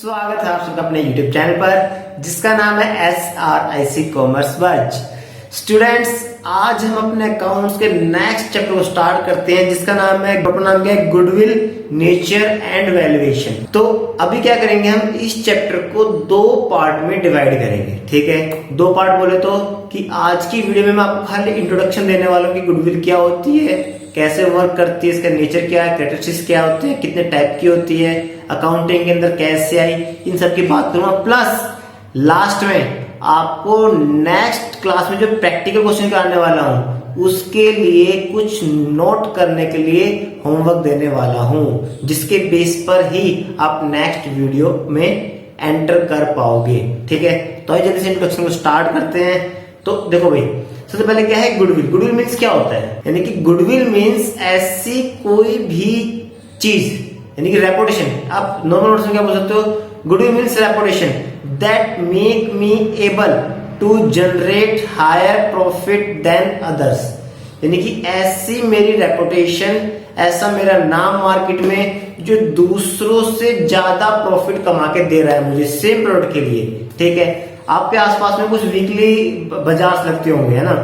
स्वागत है आप सबका अपने YouTube चैनल पर जिसका नाम है SRIC कॉमर्स बज। स्टूडेंट्स, आज हम अपने अकाउंट्स के नेक्स्ट चैप्टर को स्टार्ट करते हैं जिसका नाम है गुडविल, नेचर एंड वैल्यूएशन। तो अभी क्या करेंगे, हम इस चैप्टर को दो पार्ट में डिवाइड करेंगे। ठीक है, दो पार्ट बोले तो कि आज की वीडियो में मैं आपको खाली इंट्रोडक्शन देने वाला हूँ कि गुडविल क्या होती है, कैसे वर्क करती है, इसका नेचर क्या है, कैरेक्टरिस्टिक्स क्या होते हैं, कितने टाइप की होती है, अकाउंटिंग के अंदर कैसे आई, इन सब की बात करूंगा। प्लस लास्ट में आपको नेक्स्ट क्लास में जो प्रैक्टिकल क्वेश्चन कराने वाला हूं उसके लिए कुछ नोट करने के लिए होमवर्क देने वाला हूं, जिसके बेस पर ही आप नेक्स्ट वीडियो में एंटर कर पाओगे। ठीक है, तो आइए जल्दी से इंट्रोडक्शन को स्टार्ट करते हैं। तो देखो भाई, सबसे पहले क्या है गुडविल। गुडविल मीन्स क्या होता है, यानी कि गुडविल मीन्स ऐसी कोई भी चीज, यानी कि रेपुटेशन। आप नॉर्मल वर्ड्स में क्या बोल सकते हो, goodwill means reputation that make me able to generate higher profit than others. यानी कि ऐसी मेरी रेपुटेशन, ऐसा मेरा नाम मार्केट में जो दूसरों से ज्यादा प्रॉफिट कमा के दे रहा है मुझे सेम प्रोडक्ट के लिए। ठीक है, आपके आसपास में कुछ वीकली बाजार लगते होंगे, है ना,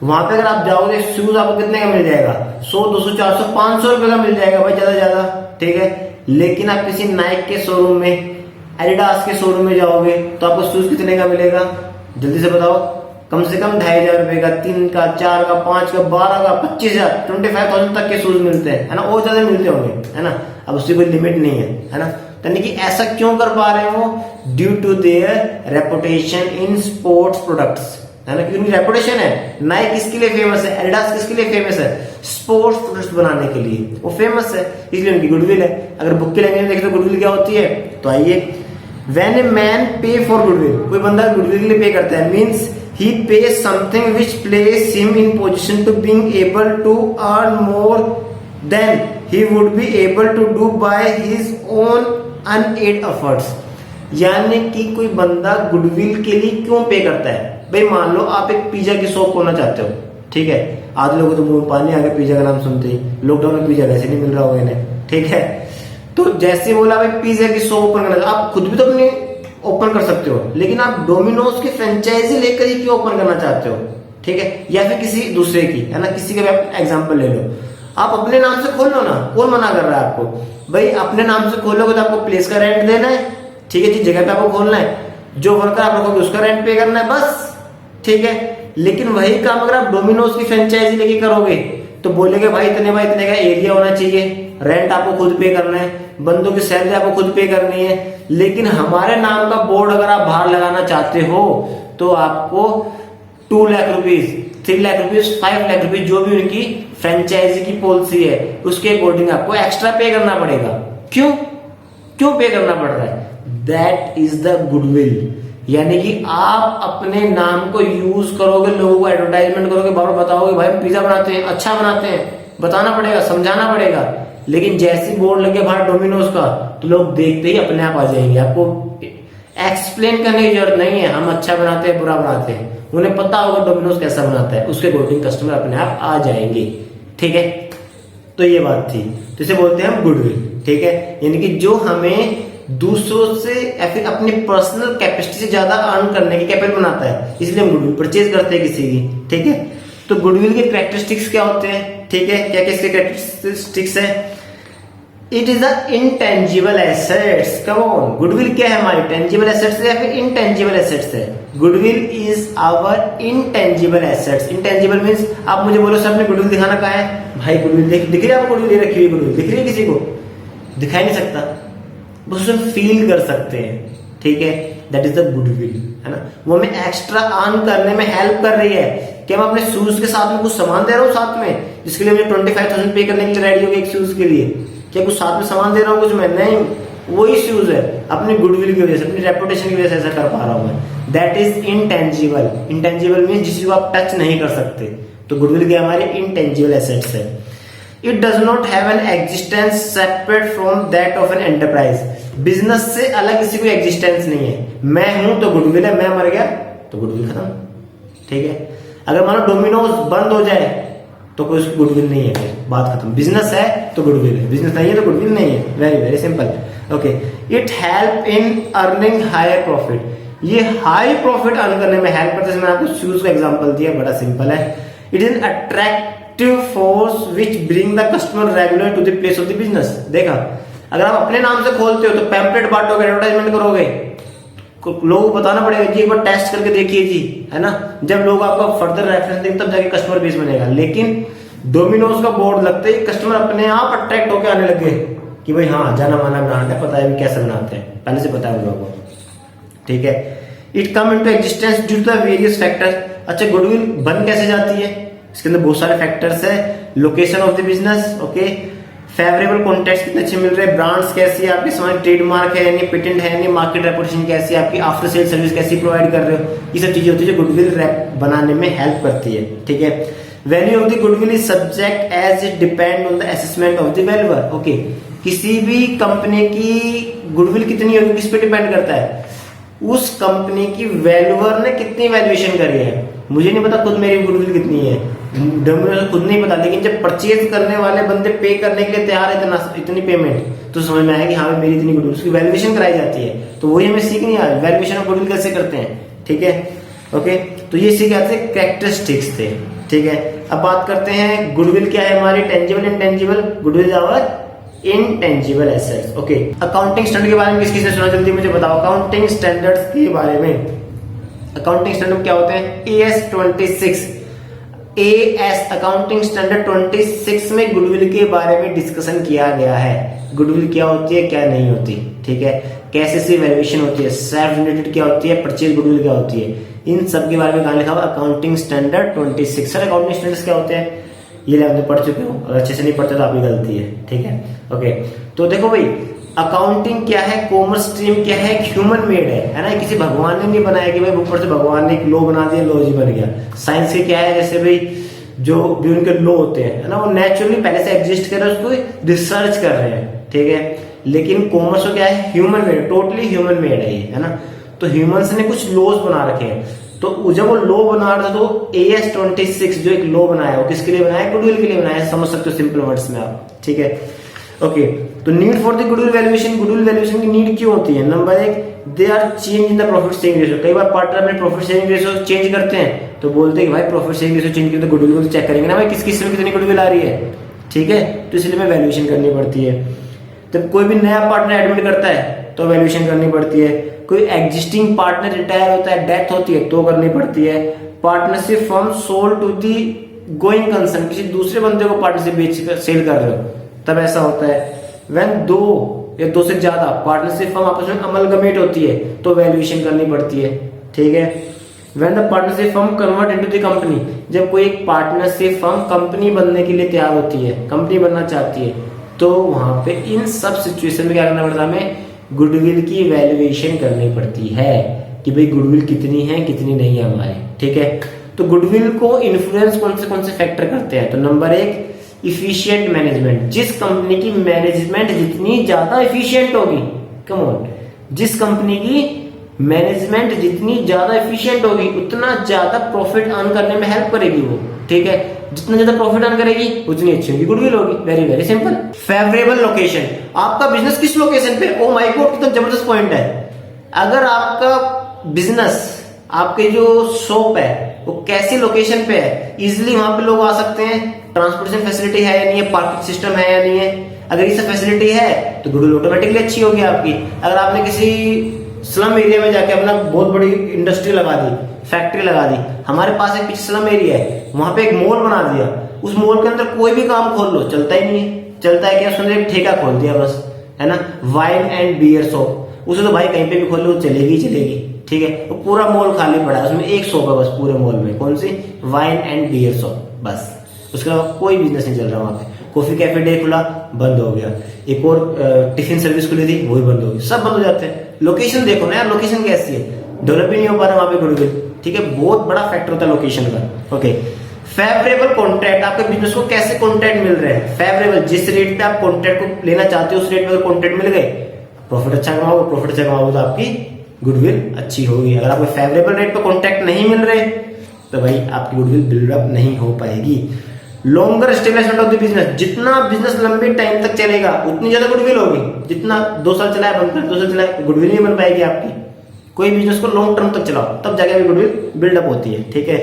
वहां पे अगर आप जाओगे शूज आपको कितने का मिल जाएगा, 100, 200, 400, 500 रुपए का मिल जाएगा भाई, ज्यादा ज्यादा। ठीक है, लेकिन आप किसी नाइक के शोरूम में, एडिडास के शोरूम में जाओगे तो आपको शूज कितने का मिलेगा, जल्दी से बताओ। कम से कम 2500 रुपए का, 3 का, 4 का, 5 का, 12 का, 25,000, 25,000 तक के शूज मिलते हैं, है ना, और ज्यादा मिलते होंगे, है ना। अब उसकी कोई लिमिट नहीं है ना। यानी कि ऐसा क्यों कर पा रहे हो, due to their reputation in sports products, है ना, क्योंकि उनकी रेपुटेशन है। नाइक किसके लिए फेमस है, एडिडास किसके लिए फेमस है, स्पोर्ट्स प्रोडक्ट्स बनाने के लिए वो फेमस है, इसलिए उनकी गुडविल है। अगर बुक की लैंग्वेज में देखें तो गुडविल क्या होती है, तो आइए, व्हेन ए मैन पे फॉर गुडविल, कोई बंदा गुडविल के लिए पे करता है, means he pays something which places him in position to being able to earn more than he would be able to do by his own unaided efforts। यानी कि कोई बंदा गुडविल के लिए क्यों पे करता है। भाई मान लो आप एक पिज्जा की शॉप खोलना चाहते हो, ठीक है, आधे लोगों को तो मुंह में पानी आ गया पिज्जा का नाम सुनते ही, लॉकडाउन में पिज्जा वैसे नहीं मिल रहा होगा इन्हें। ठीक है, तो जैसे बोला भाई पिज्जा की शॉप ओपन करना, आप खुद भी तो अपनी ओपन कर सकते हो, लेकिन आप डोमिनोज की फ्रेंचाइजी लेकर ही क्यों ओपन करना चाहते हो। ठीक है, या फिर किसी दूसरे की, है ना, किसी का भी आप एग्जांपल ले लो, आप अपने नाम से खोल लो ना, कौन मना कर रहा है आपको। भाई अपने नाम से खोलोगे तो आपको प्लेस का रेंट देना है, ठीक है, जिस जगह पे आपको खोलना है, जो वर्कर आप रखोगे उसका रेंट पे करना है, बस। ठीक है, लेकिन वही काम अगर आप डोमिनोज की फ्रेंचाइजी लेके करोगे तो बोलेगे भाई इतने का एरिया होना चाहिए, रेंट आपको खुद पे करना है, बंदों की सैलरी आपको खुद पे करनी है। लेकिन हमारे नाम का बोर्ड अगर आप बाहर लगाना चाहते हो तो आपको 2 lakh rupees, 3 lakh rupees, 5 lakh rupees, जो भी उनकी फ्रेंचाइजी की पॉलिसी है उसके अकॉर्डिंग आपको एक्स्ट्रा पे करना पड़ेगा। क्यों पे करना पड़ रहा है, दैट इज द गुडविल। यानी कि आप अपने नाम को यूज करोगे, लोगों को एडवर्टाइजमेंट करोगे, बार बताओगे भाई हम पिज्जा बनाते हैं, अच्छा बनाते हैं, बताना पड़ेगा, समझाना पड़ेगा। लेकिन जैसी बोर्ड लगे बाहर डोमिनोज का तो लोग देखते ही अपने आप आ जाएंगे, आपको एक्सप्लेन करने की जरूरत नहीं है हम अच्छा बनाते हैं बुरा बनाते हैं, उन्हें पता होगा डोमिनोज कैसा बनाता है, उसके अकॉर्डिंग कस्टमर अपने आप आ जाएंगे। ठीक है, तो ये बात थी, तो इसे बोलते हैं हम गुडविल। ठीक है, यानी कि जो हमें दूसरों से या फिर अपनी पर्सनल कैपेसिटी से ज्यादा अर्न करने की कैपेबल बनाता है, इसलिए हम गुडविल परचेज करते हैं किसी की। ठीक है, तो गुडविल के कैरेक्टरिस्टिक्स क्या होते हैं, ठीक है, क्या क्या इसके कैरेक्टरिस्टिक्स है। It is a intangible assets. Come on, goodwill क्या है, हमारी टेंजिबल एसेट्स है या फिर इनटेंजिबल एसेट्स है। Goodwill is our intangible assets. Intangible means आप मुझे बोलो सर अपने गुडविल दिखाना कहाँ है, भाई गुडविल दिख रही है आपको, गुडविल रखी हुई, गुडविल दिख रही है, किसी को दिखाई नहीं सकता, बस उसे फील कर सकते हैं। ठीक है, दैट इज द गुडविल, है ना, वो हमें एक्स्ट्रा अर्न करने में हेल्प कर रही है कि हम अपने शूज के साथ में कुछ सामान दे रहा हूँ साथ में, जिसके लिए मुझे 25,000 पे करने के लिए रेडी हो गया एक शूज के लिए, क्या कुछ साथ में सामान दे रहा हूँ कुछ मैं, नहीं, वही शूज है, अपनी गुडविल की वजह से, अपनी रेपुटेशन की वजह से ऐसा कर पा रहा हूँ मैं। That is intangible. Intangible mean जिसको आप टच नहीं कर सकते, तो गुडविल क्या हमारे इनटेंजिबल एसेट्स है। It does not have an existence separate from that of an enterprise. Business से अलग किसी को एग्जिस्टेंस नहीं है, मैं हूं तो गुडविल है, मैं मर गया तो गुडविल खत्म। ठीक है, अगर मानो डोमिनोज बंद हो जाए तो कोई उसकी गुडविल नहीं है, फिर बात खत्म। बिजनेस है तो गुडविल है, बिजनेस नहीं है तो गुडविल नहीं है, very very simple. Okay, it help in earning higher profit, ये हाई प्रॉफिट अर्न करने में हेल्प करता है। मैंने आपको शूज का एग्जांपल दिया, बड़ा सिंपल है। It is attractive force which bring the customer regular to the place of the business. देखा, अगर आप अपने नाम से खोलते हो तो पैम्पलेट बांटोगे, एडवर्टाइजमेंट करोगे, लोगों को बताना पड़ेगा जी एक बार टेस्ट करके देखिए जी, है ना। जब लोग आपका फर्दर रेफरेंस देंगे तब जाके कस्टमर बेस बनेगा। लेकिन डोमिनोज का बोर्ड लगते ही कस्टमर अपने आप अट्रैक्ट होकर आने लगे कि भाई हाँ जाना माना ब्रांड है, पता है भी कैसे बनाते हैं, पहले से पता है उन लोगों को, ठीक है। It come into existence due to the various factors. अच्छा, गुडविल बन कैसे जाती है, इसके अंदर बहुत सारे फैक्टर्स है। Location of the business, okay, favourable contact कितने अच्छे मिल रहे हैं, ब्रांड्स कैसी है आपकी, समाज ट्रेडमार्क है यानी पेटेंट है यानी, मार्केट रेपुटेशन कैसी है आपकी, आफ्टर सेल सर्विस कैसी प्रोवाइड कर रहे हो, ये सब चीजें होती है जो गुडविल बनाने में हेल्प करती है, ठीक है। Value of the goodwill is subject as it depend on the assessment of the valuer. Okay, किसी भी कंपनी की गुडविल कितनी होगी किस पे डिपेंड करता है, उस कंपनी की वैल्यूअर ने कितनी वैल्यूएशन करी है। मुझे नहीं पता खुद मेरी गुडविल कितनी है, डोमिनोज खुद नहीं पता, लेकिन जब परचेज करने वाले बंदे पे करने के लिए तैयार है इतनी पेमेंट, तो समझ में आया कि हाँ मेरी इतनी गुडविल, उसकी वैल्यूएशन कराई जाती है। तो वही हमें सीखनी है, वैल्यूएशन ऑफ गुडविल कैसे करते हैं, ठीक है। ओके, तो ये सीख आते कैरेक्टरिस्टिक्स थे, ठीक है। अब बात करते हैं गुडविल क्या है हमारी, tangible intangible. Goodwill our intangible assets. Okay, accounting standard के बारे में किस ने सुना, जल्दी मुझे बताओ अकाउंटिंग स्टैंडर्ड्स के बारे में। अकाउंटिंग स्टैंडर्ड क्या होते हैं, AS 26 AS अकाउंटिंग स्टैंडर्ड 26 में गुडविल के बारे में डिस्कशन किया गया है। गुडविल क्या होती है क्या नहीं होती, ठीक है, कैसे से वैल्यूएशन होती है, सेल्फ रिलेटेड क्या होती है, परचेज गुडविल क्या होती है, इन सब के बारे में कहां लिखा हुआ accounting standard 26। Sir accounting standards क्या होते हैं, ये लेवल पढ़ चुके हो, अगर अच्छे से नहीं पढ़ते तो आपकी गलती है, ठीक है। ओके, तो देखो भाई अकाउंटिंग क्या है, कॉमर्स स्ट्रीम क्या है, ह्यूमन मेड है ना, किसी भगवान ने नहीं बनाया कि भाई ऊपर से भगवान ने एक लॉ बना दिया, लॉ जी बन गया। साइंस के क्या है, जैसे भाई जो भी उनके लॉ होते हैं है ना, वो नेचुरली पहले से एग्जिस्ट कर रहे हैं, उसको रिसर्च कर रहे हैं, ठीक है। लेकिन कॉमर्स को क्या है, human made, totally human made है ये, है ना। तो ह्यूमंस ने कुछ लॉज बना रखे हैं, तो जब वो लॉ बना रहा था तो AS 26 जो एक लॉ बनाया वो किसके लिए बनाया, गुडविल के लिए बनाया, समझ सकते हो सिंपल वर्ड्स में आप, ठीक है। ओके, तो need for the goodwill valuation, goodwill valuation की नीड क्यों होती है, number 1 there are change in the profit sharing ratio. कई बार पार्टनर में प्रॉफिट शेयरिंग रेशियो चेंज करते हैं तो बोलते हैं कि भाई प्रॉफिट शेयरिंग रेशियो चेंज किया तो गुडविल को तो चेक करेंगे ना भाई किस किस में कितनी गुडविल आ रही है, ठीक है, तो इसलिए में वैल्यूएशन करनी पड़ती है। जब कोई भी नया पार्टनर एडमिट करता है तो वैल्यूएशन करनी पड़ती है, कोई एग्जिस्टिंग पार्टनर रिटायर होता है, डेथ होती है तो करनी पड़ती है। Partnership firm sold to the going concern, किसी दूसरे बंदे को पार्टनरशिप बेच कर सेल कर रहे हो तब ऐसा होता है। व्हेन दो या दो से ज्यादा पार्टनरशिप फर्म आपस में अमलगमेट होती है तो वैल्यूएशन करनी पड़ती है, ठीक है। When the partnership firm convert into the company, जब कोई एक पार्टनरशिप फर्म कंपनी बनने के लिए तैयार होती है, कंपनी बनना चाहती है, तो वहां पे इन सब सिचुएशन में क्या करना पड़ता है, हमें गुडविल की वैल्यूएशन करनी पड़ती है कि भाई गुडविल कितनी है कितनी नहीं है हमारे, ठीक है। तो गुडविल को इन्फ्लुएंस कौन से फैक्टर करते हैं, तो नंबर 1 इफिशिएंट मैनेजमेंट, जिस कंपनी की मैनेजमेंट जितनी ज्यादा इफिशिएंट होगी, कम ऑन, जिस कंपनी की मैनेजमेंट जितनी ज्यादा एफिशिएंट होगी उतना ज्यादा प्रॉफिट अर्न करने में हेल्प करेगी वो, ठीक है। जितना ज्यादा प्रॉफिट अर्न करेगी उतनी अच्छी होगी गुडविल होगी, very very simple. Favourable location, आपका बिजनेस किस लोकेशन पे, ओ माय गॉड कितना जबरदस्त पॉइंट है। अगर आपका बिजनेस, आपके जो शॉप है वो कैसी लोकेशन पे है, इजिली वहां पे लोग आ सकते हैं, ट्रांसपोर्टेशन फैसिलिटी है या नहीं है, पार्किंग सिस्टम है या नहीं है, अगर ये सब फैसिलिटी है तो गुडविल ऑटोमेटिकली अच्छी होगी आपकी। अगर आपने किसी स्लम एरिया में जाके अपना बहुत बड़ी इंडस्ट्री लगा दी, फैक्ट्री लगा दी, हमारे पास एक पीछे स्लम एरिया है वहां पे एक मॉल बना दिया, उस मॉल के अंदर कोई भी काम खोल लो चलता ही नहीं है, चलता है क्या, उसके अंदर एक ठेका खोल दिया बस, है ना, वाइन एंड बियर शॉप, उसे तो भाई कहीं पे भी खोल लो चलेगी चलेगी, ठीक है। वो पूरा मॉल खाली पड़ा है, उसमें एक शॉप है बस पूरे मॉल में, कौन सी, वाइन एंड बियर शॉप, बस उसका कोई बिजनेस नहीं चल रहा वहां पे। कॉफी कैफे डे खुला, बंद हो गया, एक और टिफिन सर्विस खुली थी, वही बंद हो गई, सब बंद हो जाते हैं। लोकेशन देखो ना यार, लोकेशन कैसी है, डेवलप ही नहीं हो पा रहा वहां पे गुडविल, ठीक है, बहुत बड़ा फैक्टर होता है लोकेशन का। ओके, फेवरेबल कॉन्ट्रैक्ट, आपके बिजनेस को कैसे कॉन्ट्रैक्ट मिल रहे हैं, फेवरेबल, जिस रेट पे आप कॉन्ट्रैक्ट को लेना चाहते हो उस रेट पे कॉन्ट्रैक्ट मिल गए, प्रॉफिट अच्छा कमाओगे, प्रॉफिट अच्छा कमाओगे तो आपकी गुडविल अच्छी होगी। अगर आपको फेवरेबल रेट पे कॉन्ट्रैक्ट नहीं मिल रहे तो भाई आपकी गुडविल बिल्डअप नहीं हो पाएगी। Longer stabilization of the business, जितना बिजनेस लंबे टाइम तक चलेगा उतनी ज्यादा गुडविल होगी। जितना 2 साल चला है बंद कर, 2 साल चला है, गुडविल नहीं बन पाएगी आपकी। कोई बिजनेस को लॉन्ग टर्म तक चलाओ तब जाके गुडविल बिल्डअप होती है, ठीक है।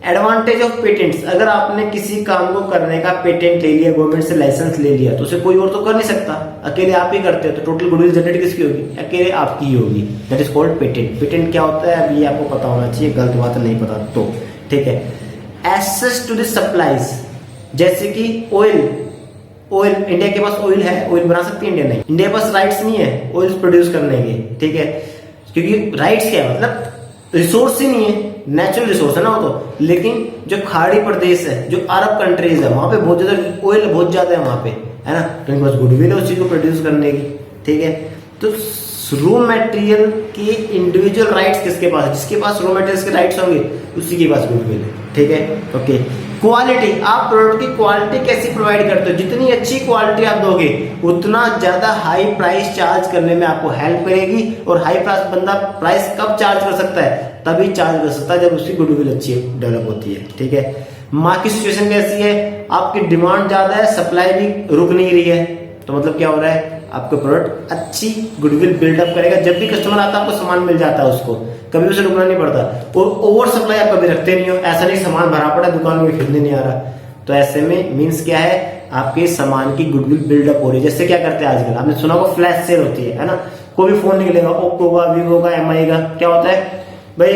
एडवांटेज ऑफ पेटेंट्स, अगर आपने किसी काम को करने का पेटेंट ले लिया, गवर्नमेंट से लाइसेंस ले लिया, तो उसे कोई और तो कर नहीं सकता, अकेले आप ही करते हो, तो टोटल गुडविल जनरेट किसकी होगी? अकेले आपकी ही होगी। That is called patent. Patent क्या होता है अभी आपको पता होना चाहिए, गलत बात नहीं पता तो, ठीक है। एक्सेस टू द सप्लाईज, जैसे कि ऑयल इंडिया के पास ऑयल है, ऑयल बना सकती है इंडिया? नहीं, इंडिया के पास राइट्स नहीं है ऑयल प्रोड्यूस करने के, ठीक है। क्योंकि राइट्स क्या है, मतलब रिसोर्स ही नहीं है, नेचुरल रिसोर्स है ना वो तो। लेकिन जो खाड़ी प्रदेश है, जो अरब कंट्रीज है, वहां पे बहुत ज्यादा ऑयल बहुत ज्यादा है वहां पे, है ना, तो इनके पास गुडविल है उस चीज को प्रोड्यूस करने की, ठीक है। तो रॉ मटेरियल के इंडिविजुअल राइट्स किसके पास है? जिसके पास रॉ मटेरियल के राइट्स होंगे उसी के पास गुडविल है, ठीक है, ओके। क्वालिटी, आप प्रोडक्ट की क्वालिटी कैसी प्रोवाइड करते हो? जितनी अच्छी क्वालिटी आप दोगे उतना ज्यादा हाई प्राइस चार्ज करने में आपको हेल्प करेगी। और हाई प्राइस बंदा प्राइस कब चार्ज कर सकता है? तभी चार्ज कर सकता है जब उसकी गुडविल अच्छी डेवलप होती है, ठीक है। मार्केट सिचुएशन कैसी है? आपकी डिमांड ज्यादा है, सप्लाई भी रुक नहीं रही है, तो मतलब क्या हो रहा है? आपका प्रोडक्ट अच्छी गुडविल बिल्डअप करेगा। जब भी कस्टमर आता है आपको सामान मिल जाता है, उसको कभी उसे रुकना नहीं पड़ता। और ओवर सप्लाई आप कभी रखते नहीं हो, ऐसा नहीं सामान भरा पड़ा दुकान में खरीदने नहीं आ रहा। तो ऐसे में मीन्स क्या है, आपके सामान की गुडविल बिल्डअप हो रही है। जैसे क्या करते हैं आजकल, आपने सुना होगा फ्लैश सेल होती है ना। कोई भी फोन निकलेगा, ओप्पो का, वीवो का, एमआई का, क्या होता है भाई,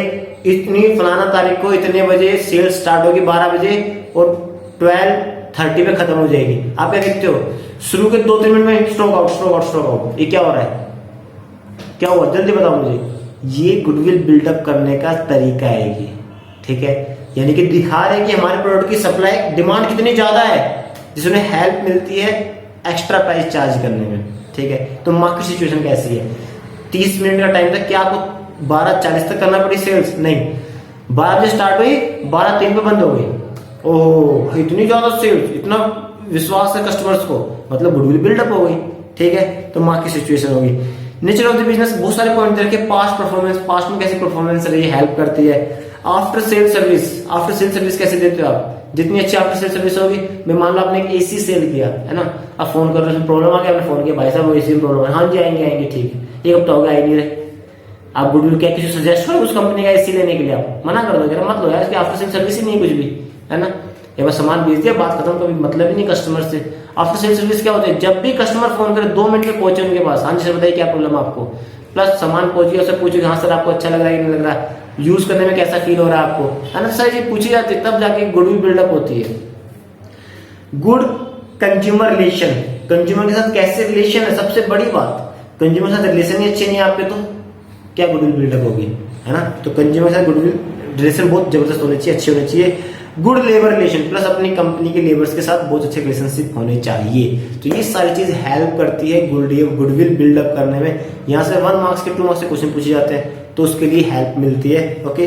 इतनी फलाना तारीख को इतने बजे सेल स्टार्ट होगी 12 बजे और 12:30 पे खत्म हो जाएगी। आप क्या देखते हो? शुरू के 2-3 मिनट में stock out, stock out, stock out. ये क्या हो रहा है? क्या हुआ जल्दी बताओ मुझे। ये गुडविल बिल्डअप करने का तरीका है ये, ठीक है। यानी कि दिखा रहे हैं कि हमारे प्रोडक्ट की सप्लाई डिमांड कितनी ज्यादा है, जिसमें हेल्प मिलती है एक्स्ट्रा प्राइस चार्ज करने में, ठीक है। तो मार्केट सिचुएशन कैसी है? 30 मिनट का टाइम था, क्या आपको 12:40 तक करना पड़ी सेल्स? नहीं, 12 बजे स्टार्ट हुई, 12:03 पे बंद हो गई। ओह, इतनी ज्यादा सेल्स, इतना विश्वास है कस्टमर्स को, मतलब गुडविल बिल्डअप हो गई, ठीक है। तो मार्केट सिचुएशन होगी। नेचर ऑफ द बिजनेस, बहुत सारे पॉइंट रखे। पास्ट परफॉर्मेंस, पास्ट में कैसी परफॉर्मेंस रही, हेल्प करती है। After sale service, after sale service कैसे देते हो आप? जितनी अच्छी आफ्टर सेल सर्विस होगी, मैं मान लो आपने एक एसी सेल किया है ना, आप फोन कर रहे हो, प्रॉब्लम आ गया, आपने फोन किया, भाई साहब वो एसी में प्रॉब्लम है, हाँ जी आएंगे आएंगे, ठीक है। एक हफ्ता हो गया, आई नहीं रहे। आप गुडविल क्या किसी सजेस्ट करो उस कंपनी का एसी लेने के लिए, आप मना कर दो, मत लो यार, इसकी आफ्टर सेल सर्विस ही नहीं कुछ भी, है ना। एक बार सामान बेच दिया, बात खत्म, कभी मतलब ही नहीं कस्टमर से। आफ्टर सेल सर्विस क्या होता है? जब भी कस्टमर फोन करे 2 मिनट में पहुंचे उनके पास, हाँ जी सर बताइए क्या प्रॉब्लम है आपको, प्लस सामान पहुंच गया, उससे पूछिए हाँ सर आपको अच्छा लग रहा है कि नहीं लग रहा, यूज करने में कैसा फील हो रहा है आपको, है ना। सर ये पूछी जाती है, तब जाके गुडविल बिल्डअप होती है। गुड कंज्यूमर रिलेशन, कंज्यूमर के साथ कैसे रिलेशन है, सबसे बड़ी बात। कंज्यूमर के साथ रिलेशन ही अच्छे नहीं है आपके, तो क्या गुडविल बिल्डअप होगी, है ना। तो कंज्यूमर के साथ गुडविल रिलेशन बहुत जबरदस्त होने चाहिए, अच्छे होने चाहिए। गुड लेबर रिलेशन, प्लस अपनी कंपनी के लेबर्स के साथ बहुत अच्छे रिलेशनशिप होने चाहिए। तो ये सारी चीज हेल्प करती है गुडविल बिल्डअप करने में। यहाँ से 1 मार्क्स के 2 मार्क्स के क्वेश्चन पूछे जाते हैं, तो उसके लिए हेल्प मिलती है, ओके।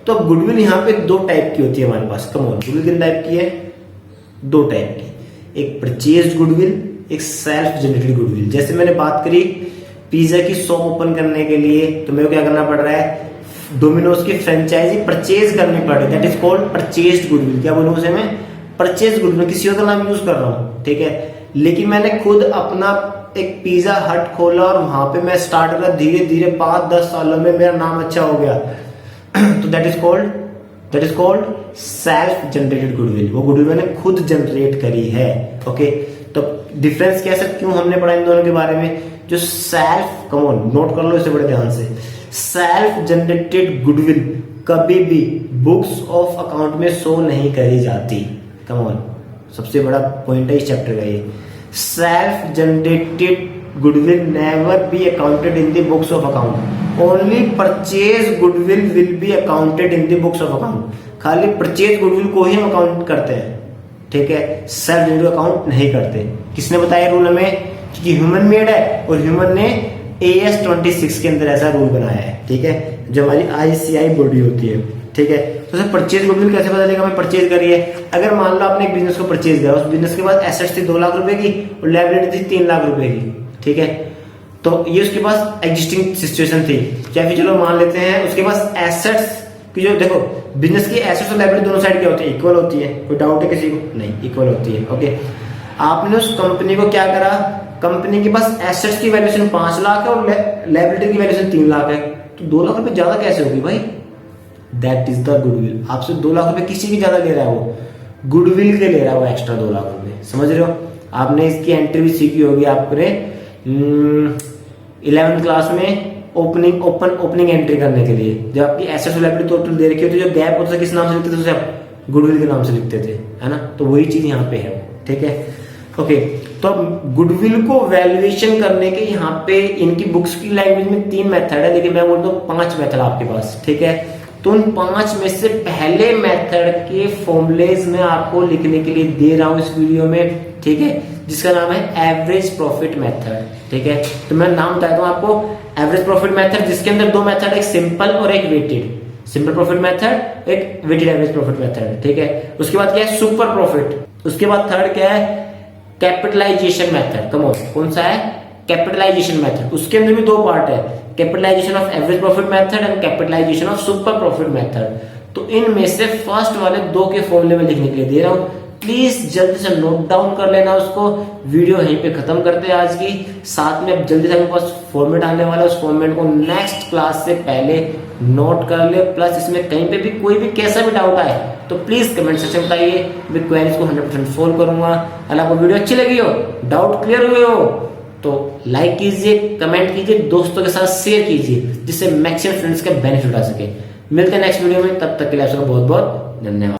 तो गुडविल यहाँ पे 2 टाइप की होती है हमारे पास। कम ऑन, गुडविल कितने टाइप की है? 2 टाइप की, एक परचेज गुडविल, एक सेल्फ जनरेटेड गुडविल। जैसे मैंने बात करी पिज्जा की शॉप ओपन करने के लिए, तो मेरे को क्या करना पड़ रहा है? डोमिनोज की फ्रेंचाइजी परचेज करनी पड़ रही है, that is called purchased goodwill. क्या बोलूं उसे मैं? परचेज गुडविल, किसी और का नाम यूज कर रहा हूं, ठीक है। लेकिन मैंने खुद अपना एक पिज्जा हट खोला और वहां पे मैं स्टार्ट करा, धीरे धीरे 5-10 सालों में मेरा नाम अच्छा हो गया। तो that is called self generated goodwill. वो गुडविल मैंने खुद जनरेट करी है, ओके। तो डिफरेंस क्या है, क्यों हमने पढ़ा इन दोनों के बारे में? जो सेल्फ, कम ऑन नोट कर लो इसे बड़े ध्यान से, सेल्फ जनरेटेड गुडविल कभी भी बुक्स ऑफ अकाउंट में शो नहीं करी जाती। कम ऑन, सबसे बड़ा पॉइंट है इस चैप्टर का ये। Self generated goodwill never be accounted in the books of account, only purchase goodwill will be accounted in the books of account. खाली परचेज गुडविल को ही हम अकाउंट करते हैं, ठीक है, सेल्फ जनरेटेड अकाउंट नहीं करते। किसने बताया रूल हमें? क्योंकि ह्यूमन मेड है और ह्यूमन ने AS 26 के अंदर ऐसा रूल बनाया है, ठीक है, जो हमारी ICI बॉडी होती है, ठीक है। तो सर परचेज गुडविल कैसे पता चलेगा? हमें परचेज करी है। अगर मान लो आपने एक बिजनेस को परचेज किया, उस बिजनेस के पास एसेट्स थी 2 लाख रुपए की और लायबिलिटी थी 3 लाख रुपए की, ठीक है। तो ये उसके पास एग्जिस्टिंग सिचुएशन थी, चाहे चलो मान लेते हैं उसके पास एसेट्स कि जो देखो बिजनेस की एसेट्स और लायबिलिटी दोनों साइड क्या होती है, इक्वल होती है। कोई डाउट है किसी को? नहीं, इक्वल होती है। ओके, आपने उस कंपनी को क्या करा, कंपनी के पास एसेट्स की वैल्यूएशन 5 लाख है और लायबिलिटी की वैल्यूएशन 3 लाख है, तो 2 लाख रुपए ज्यादा कैसे होगी भाई? That is the goodwill. आपसे 2 लाख रुपए किसी की ज्यादा ले रहा है, वो गुडविल के ले रहा है वो एक्स्ट्रा 2 लाख रुपए। समझ रहे हो? आपने इसकी एंट्री भी सीखी होगी आपने 11th क्लास में ओपनिंग एंट्री करने के लिए, जब आपकी एसेट्स और लायबिलिटी टोटल दे रखी होती है, जो गैप होता है किस नाम से लिखते थे उसे आप गुडविल के नाम से लिखते थे, है ना? तो वही चीज यहाँ पे है, ठीक है। ओके, तो गुडविल को वैल्यूएशन करने के यहाँ पे इनकी बुक्स की लैंग्वेज में 3 मेथड है, लेकिन मैं बोलता हूँ 5 मेथड आपके पास, ठीक है। तो उन 5 में से पहले मेथड के फॉर्मूलेज में आपको लिखने के लिए दे रहा हूं इस वीडियो में, ठीक है, जिसका नाम है एवरेज प्रॉफिट मेथड, ठीक है। तो मैं नाम बताता हूं आपको, एवरेज प्रॉफिट मेथड, जिसके अंदर 2 मेथड, एक सिंपल और एक वेटेड। सिंपल प्रॉफिट मेथड, एक वेटेड एवरेज प्रॉफिट मेथड, ठीक है। उसके बाद क्या है, सुपर प्रॉफिट। उसके बाद थर्ड क्या है, कैपिटलाइजेशन मेथड। कम ऑन, कौन सा है? Capitalization method. उसके अंदर भी 2 पार्ट है, capitalization of average profit method and capitalization of super profit method. तो इनमें से फर्स्ट वाले 2 के फॉर्मूले में लिखने के लिए दे रहा हूं, प्लीज जल्दी से नोट डाउन कर लेना उसको। वीडियो यहीं पे खत्म करते हैं आज की। साथ में अब जल्दी से मेरे पास फॉर्मेट आने वाला है, उस फॉर्मेट को नेक्स्ट क्लास से पहले नोट कर ले। प्लस इसमें कहीं पे भी कोई भी कैसा भी डाउट आए तो प्लीज कमेंट सेक्शन में बताइए, मैं क्वेरीज को 100% सोल्व करूंगा। अगर आपको वीडियो अच्छी लगी हो, डाउट क्लियर हुए हो, तो लाइक कीजिए, कमेंट कीजिए, दोस्तों के साथ शेयर कीजिए, जिससे मैक्सिमम फ्रेंड्स का बेनिफिट आ सके। मिलते हैं नेक्स्ट वीडियो में, तब तक के लिए आपका बहुत बहुत धन्यवाद।